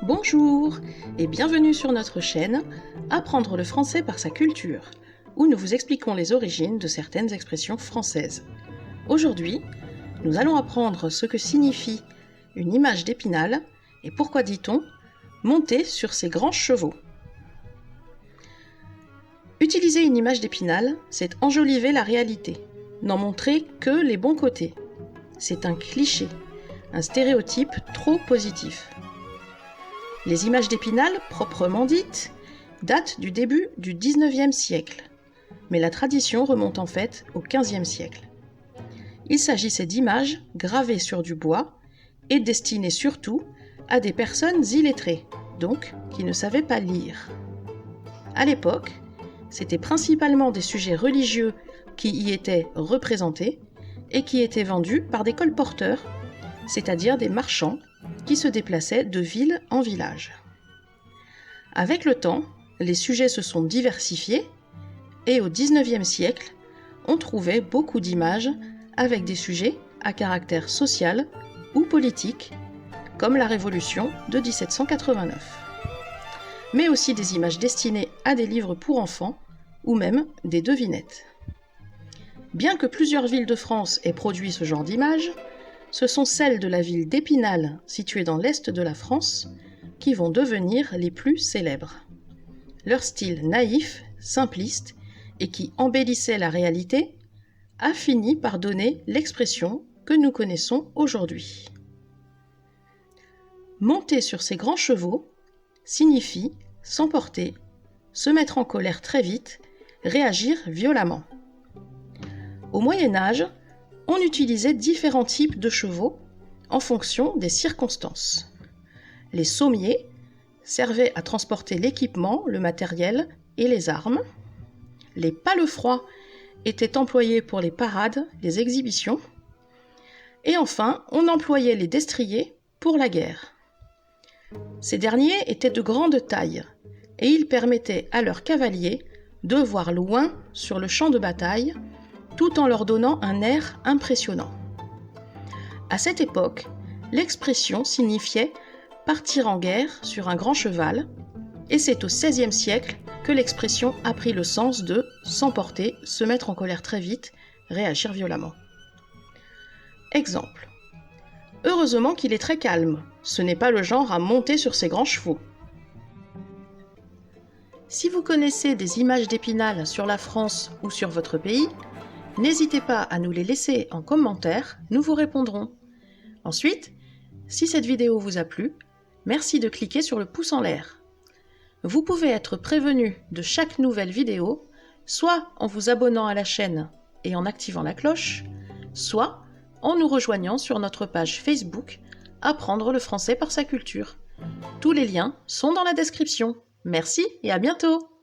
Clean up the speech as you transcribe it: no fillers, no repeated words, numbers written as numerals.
Bonjour et bienvenue sur notre chaîne Apprendre le français par sa culture, où nous vous expliquons les origines de certaines expressions françaises. Aujourd'hui, nous allons apprendre ce que signifie une image d'Épinal et pourquoi dit-on monter sur ses grands chevaux. Utiliser une image d'Épinal, c'est enjoliver la réalité, n'en montrer que les bons côtés. C'est un cliché, un stéréotype trop positif. Les images d'Épinal, proprement dites, datent du début du XIXe siècle, mais la tradition remonte en fait au XVe siècle. Il s'agissait d'images gravées sur du bois et destinées surtout à des personnes illettrées, donc qui ne savaient pas lire. À l'époque, c'était principalement des sujets religieux qui y étaient représentés et qui étaient vendus par des colporteurs, c'est-à-dire des marchands qui se déplaçaient de ville en village. Avec le temps, les sujets se sont diversifiés et au XIXe siècle, on trouvait beaucoup d'images avec des sujets à caractère social ou politique, comme la Révolution de 1789. Mais aussi des images destinées à des livres pour enfants ou même des devinettes. Bien que plusieurs villes de France aient produit ce genre d'images, ce sont celles de la ville d'Épinal, située dans l'est de la France, qui vont devenir les plus célèbres. Leur style naïf, simpliste et qui embellissait la réalité a fini par donner l'expression que nous connaissons aujourd'hui. Monter sur ses grands chevaux signifie s'emporter, se mettre en colère très vite, réagir violemment. Au Moyen Âge, on utilisait différents types de chevaux en fonction des circonstances. Les sommiers servaient à transporter l'équipement, le matériel et les armes. Les palefrois étaient employés pour les parades, les exhibitions. Et enfin, on employait les destriers pour la guerre. Ces derniers étaient de grande taille et ils permettaient à leurs cavaliers de voir loin sur le champ de bataille tout en leur donnant un air impressionnant. À cette époque, l'expression signifiait partir en guerre sur un grand cheval, et c'est au XVIe siècle que l'expression a pris le sens de s'emporter, se mettre en colère très vite, réagir violemment. Exemple. Heureusement qu'il est très calme, ce n'est pas le genre à monter sur ses grands chevaux. Si vous connaissez des images d'Épinal sur la France ou sur votre pays, n'hésitez pas à nous les laisser en commentaire, nous vous répondrons. Ensuite, si cette vidéo vous a plu, merci de cliquer sur le pouce en l'air. Vous pouvez être prévenu de chaque nouvelle vidéo, soit en vous abonnant à la chaîne et en activant la cloche, soit en nous rejoignant sur notre page Facebook Apprendre le français par sa culture. Tous les liens sont dans la description. Merci et à bientôt!